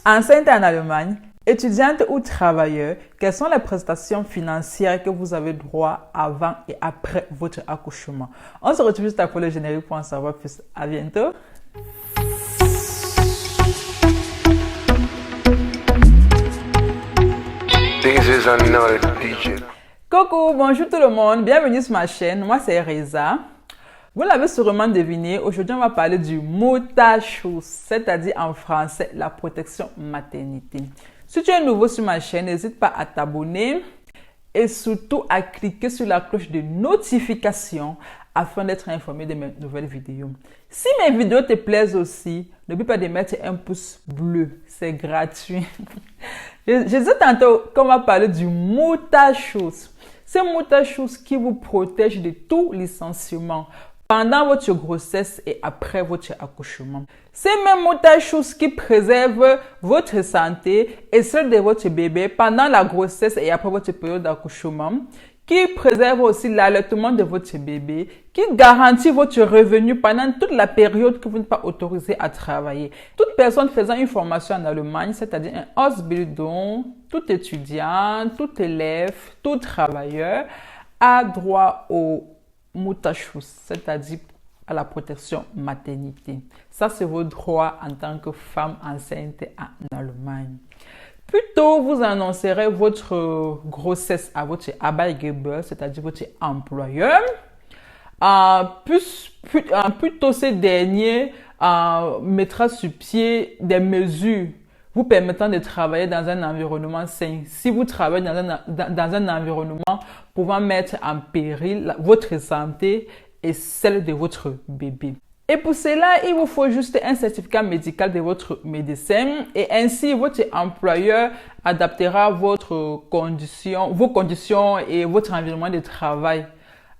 Enceinte en Allemagne, étudiante ou travailleur, quelles sont les prestations financières que vous avez droit avant et après votre accouchement? On se retrouve juste après le générique pour en savoir plus. À bientôt. Coucou, bonjour tout le monde, bienvenue sur ma chaîne, moi c'est Reza. Vous l'avez sûrement deviné, aujourd'hui on va parler du Mutterschutz, c'est-à-dire en français la protection maternité. Si tu es nouveau sur ma chaîne, n'hésite pas à t'abonner et surtout à cliquer sur la cloche de notification afin d'être informé de mes nouvelles vidéos. Si mes vidéos te plaisent aussi, n'oublie pas de mettre un pouce bleu, c'est gratuit. Je disais tantôt qu'on va parler du Mutterschutz. C'est Mutterschutz qui vous protège de tout licenciement pendant votre grossesse et après votre accouchement. C'est même Mutterschutz qui préserve votre santé et celle de votre bébé pendant la grossesse et après votre période d'accouchement, qui préserve aussi l'allaitement de votre bébé, qui garantit votre revenu pendant toute la période que vous n'êtes pas autorisé à travailler. Toute personne faisant une formation en Allemagne, c'est-à-dire un Ausbildung, tout étudiant, tout élève, tout travailleur, a droit au Mutterschutz, c'est-à-dire à la protection maternité. Ça, c'est vos droits en tant que femme enceinte en Allemagne. Plus tôt vous annoncerez votre grossesse à votre Arbeitgeber, c'est-à-dire votre employeur, plus tôt ce dernier mettra sur pied des mesures vous permettant de travailler dans un environnement sain. Si vous travaillez dans un environnement pouvant mettre en péril votre santé et celle de votre bébé. Et pour cela, il vous faut juste un certificat médical de votre médecin et ainsi votre employeur adaptera vos conditions et votre environnement de travail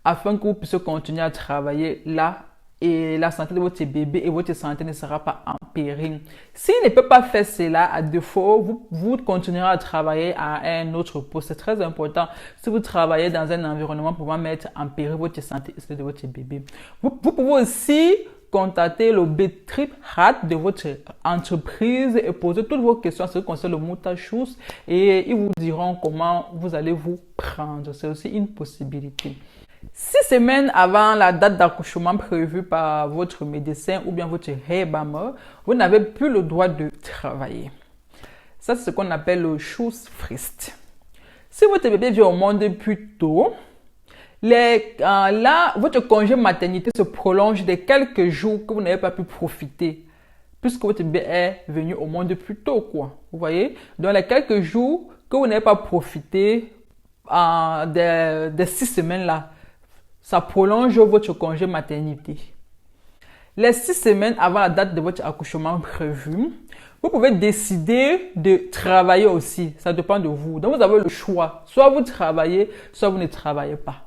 afin que vous puissiez continuer à travailler là et la santé de votre bébé et votre santé ne sera pas en péril. S'il ne peut pas faire cela, à défaut, vous continuerez à travailler à un autre poste. C'est très important si vous travaillez dans un environnement pouvant mettre en péril votre santé et celle de votre bébé. Vous pouvez aussi contacter le Betriebsrat de votre entreprise et poser toutes vos questions en ce qui concerne le Mutterschutz et ils vous diront comment vous allez vous prendre. C'est aussi une possibilité. 6 semaines avant la date d'accouchement prévue par votre médecin ou bien votre Hebamme, vous n'avez plus le droit de travailler. Ça, c'est ce qu'on appelle le Schutzfrist. Si votre bébé vient au monde plus tôt, là, votre congé maternité se prolonge de quelques jours que vous n'avez pas pu profiter, puisque votre bébé est venu au monde plus tôt, quoi. Vous voyez? Dans les quelques jours que vous n'avez pas profité des 6 semaines là, ça prolonge votre congé maternité. Les 6 semaines avant la date de votre accouchement prévu, vous pouvez décider de travailler aussi. Ça dépend de vous. Donc, vous avez le choix. Soit vous travaillez, soit vous ne travaillez pas.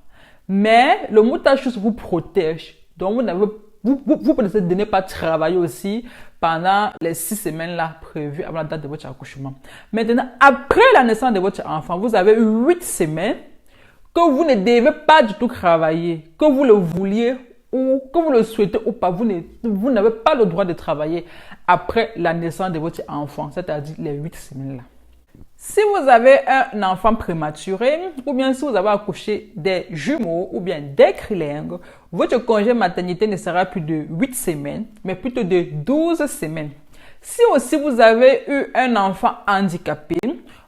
Mais le Mutterschutz vous protège. Donc, vous pouvez décider de ne pas travailler aussi pendant les 6 semaines là prévues avant la date de votre accouchement. Maintenant, après la naissance de votre enfant, vous avez 8 semaines que vous ne devez pas du tout travailler, que vous le vouliez ou que vous le souhaitez ou pas, vous n'avez pas le droit de travailler après la naissance de votre enfant, c'est-à-dire les 8 semaines là. Si vous avez un enfant prématuré ou bien si vous avez accouché des jumeaux ou bien des trilingues, votre congé maternité ne sera plus de 8 semaines, mais plutôt de 12 semaines. Si aussi vous avez eu un enfant handicapé,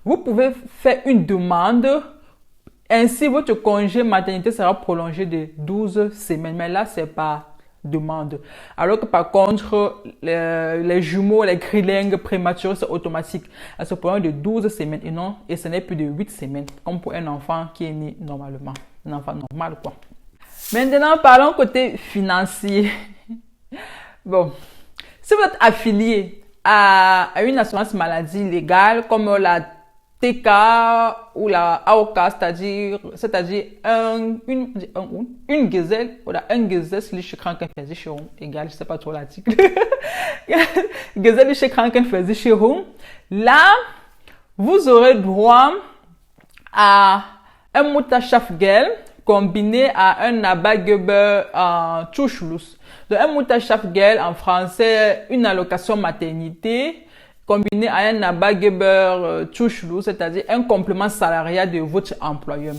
vous pouvez faire une demande. Ainsi, votre congé maternité sera prolongé de 12 semaines. Mais là, c'est par demande. Alors que par contre, les jumeaux, les trilingues prématurés, c'est automatique. Elle se prolonge de 12 semaines et ce n'est plus de 8 semaines, comme pour un enfant qui est né normalement. Un enfant normal, quoi. Maintenant, parlons côté financier. Bon, si vous êtes affilié à une assurance maladie légale, comme la TK ou la AOK, c'est-à-dire une Gesell oder ein gesetzliche Krankenversicherung, égal, je sais pas trop l'article. Gesetzliche Krankenversicherung. Là, vous aurez droit à un Mutterschaftsgeld combiné à un Arbeitgeber Zuschuss. Donc, un Mutterschaftsgeld en français, une allocation maternité combiné à un Arbeitgeber Zuschluss, c'est-à-dire un complément salarial de votre employeur.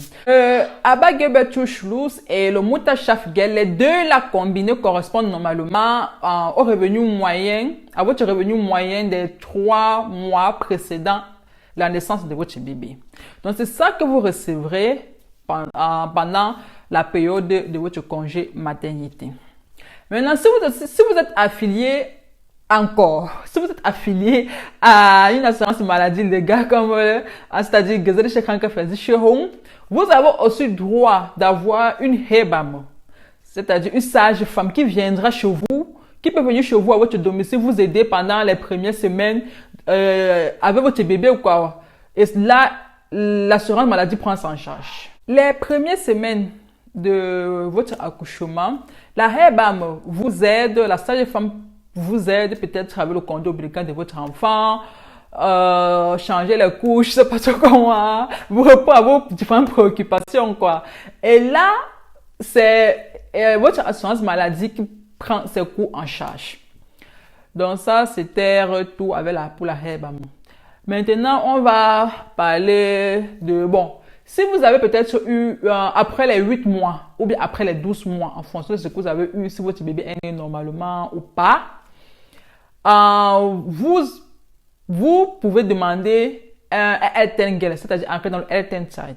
Arbeitgeber Zuschluss et le Mutterschaftsgeld, les deux là combinés correspondent normalement au revenu moyen, à votre revenu moyen des 3 mois précédant la naissance de votre bébé. Donc c'est ça que vous recevrez pendant la période de votre congé maternité. Maintenant, si vous êtes affilié si vous êtes affilié à une assurance maladie légale comme c'est-à-dire gesetzliche Krankenversicherung, vous avez aussi droit d'avoir une Hebamme, c'est-à-dire une sage-femme qui viendra chez vous, qui peut venir chez vous à votre domicile, vous aider pendant les premières semaines avec votre bébé ou quoi. Et là, l'assurance maladie prend ça en charge. Les premières semaines de votre accouchement, la Hebamme vous aide, la sage-femme vous aide peut-être avec le cordon ombilical de votre enfant, changer les couches, je sais pas trop comment, vous répondre à vos différentes préoccupations, quoi. Et là, c'est votre assurance maladie qui prend ses coûts en charge. Donc ça, c'était tout avec pour la Hebamme. Maintenant, on va parler de, si vous avez peut-être eu, après les 8 mois, ou bien après les 12 mois, en fonction de ce que vous avez eu, si votre bébé est né normalement ou pas, vous pouvez demander un Elterngeld, c'est-à-dire entrer dans le Elternzeit.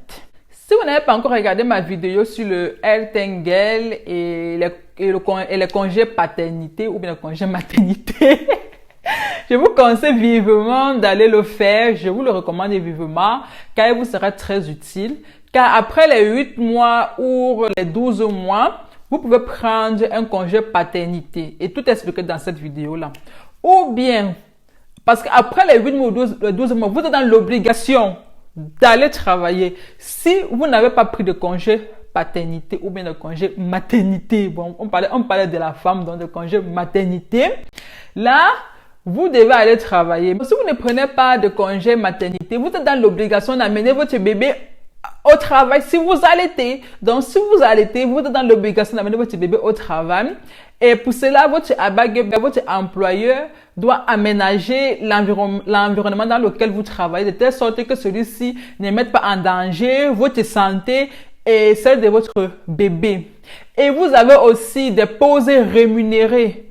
Si vous n'avez pas encore regardé ma vidéo sur le Elterngeld et les congés paternité ou bien les congés maternité, je vous conseille vivement d'aller le faire. Je vous le recommande vivement car il vous sera très utile. Car après les 8 mois ou les 12 mois, vous pouvez prendre un congé paternité. Et tout est expliqué dans cette vidéo-là. Ou bien, parce qu'après les 8 mois ou les 12 mois, vous êtes dans l'obligation d'aller travailler. Si vous n'avez pas pris de congé paternité ou bien de congé maternité, on parlait de la femme, donc de congé maternité, là, vous devez aller travailler. Si vous ne prenez pas de congé maternité, vous êtes dans l'obligation d'amener votre bébé au travail si vous allaitez. Donc, si vous allaitez, vous êtes dans l'obligation d'amener votre bébé au travail. Et pour cela, votre employeur doit aménager l'environnement dans lequel vous travaillez de telle sorte que celui-ci ne mette pas en danger votre santé et celle de votre bébé. Et vous avez aussi des pauses rémunérées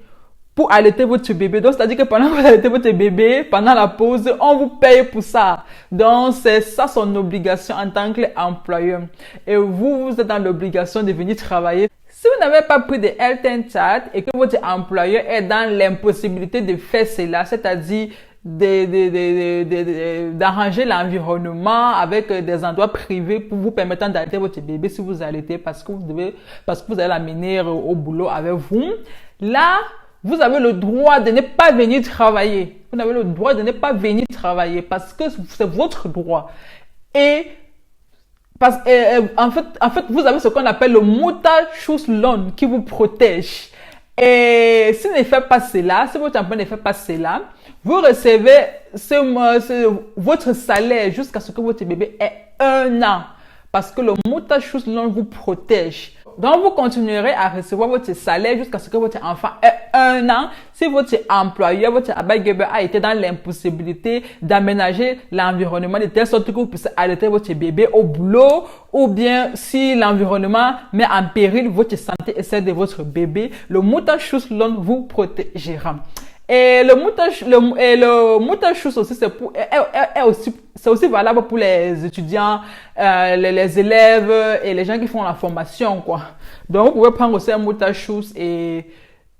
pour allaiter votre bébé. Donc, c'est-à-dire que pendant que vous allaitez votre bébé, pendant la pause, on vous paye pour ça. Donc, c'est ça son obligation en tant qu'employeur. Et vous êtes dans l'obligation de venir travailler. Si vous n'avez pas pris de Elternzeit et que votre employeur est dans l'impossibilité de faire cela, c'est-à-dire d'arranger l'environnement avec des endroits privés pour vous permettre d'allaiter votre bébé si vous allaitez parce que vous allez l'amener au boulot avec vous, là, vous avez le droit de ne pas venir travailler. Vous avez le droit de ne pas venir travailler parce que c'est votre droit. Et en fait, vous avez ce qu'on appelle le Mutterschutzlohn qui vous protège. Et si ne fait pas cela, si votre employeur ne fait pas cela, vous recevez votre salaire jusqu'à ce que votre bébé ait 1 an. Parce que le Mutterschutzlohn vous protège. Donc, vous continuerez à recevoir votre salaire jusqu'à ce que votre enfant ait 1 an. Si votre employeur, votre Arbeitgeber a été dans l'impossibilité d'aménager l'environnement de telle sorte que vous puissiez allaiter votre bébé au boulot, ou bien si l'environnement met en péril votre santé et celle de votre bébé, le Mutterschutzlohn vous protégera. Et le Mutterschutz aussi, c'est aussi valable pour les étudiants, les élèves et les gens qui font la formation, quoi. Donc, vous pouvez prendre aussi un Mutterschutz et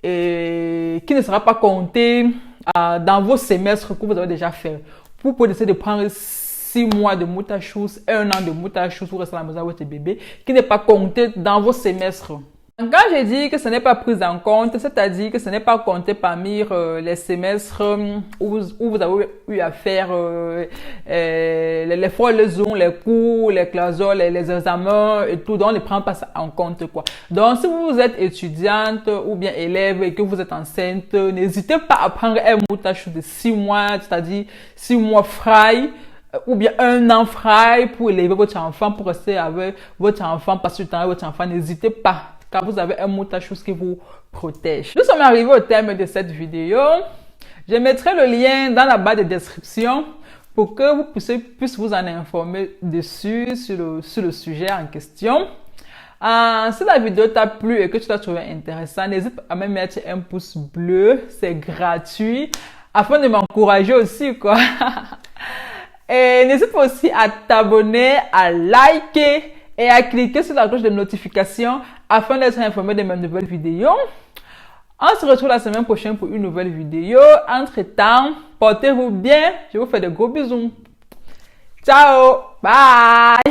qui ne sera pas compté dans vos semestres que vous avez déjà fait. Vous pouvez essayer de prendre 6 mois de Mutterschutz, 1 an de Mutterschutz pour rester à la maison avec votre bébé, qui n'est pas compté dans vos semestres. Quand j'ai dit que ce n'est pas pris en compte, c'est-à-dire que ce n'est pas compté parmi les semestres où vous avez eu à faire les formations, les cours, les classes, les examens et tout, donc on ne prend pas ça en compte, quoi. Donc, si vous êtes étudiante ou bien élève et que vous êtes enceinte, n'hésitez pas à prendre un Mutterschutz de 6 mois, c'est-à-dire 6 mois frei, ou bien 1 an frei pour élever votre enfant, pour rester avec votre enfant, passer du temps avec votre enfant. N'hésitez pas, car vous avez un Mutterschutz qui vous protège. Nous sommes arrivés au terme de cette vidéo. Je mettrai le lien dans la barre de description pour que vous puissiez vous en informer dessus sur le sujet en question. Si la vidéo t'a plu et que tu l'as trouvé intéressant, n'hésite pas à me mettre un pouce bleu, c'est gratuit, afin de m'encourager aussi, quoi. Et n'hésite pas aussi à t'abonner, à liker et à cliquer sur la cloche de notification afin d'être informé de mes nouvelles vidéos. On se retrouve la semaine prochaine pour une nouvelle vidéo. Entre-temps, portez-vous bien. Je vous fais de gros bisous. Ciao. Bye.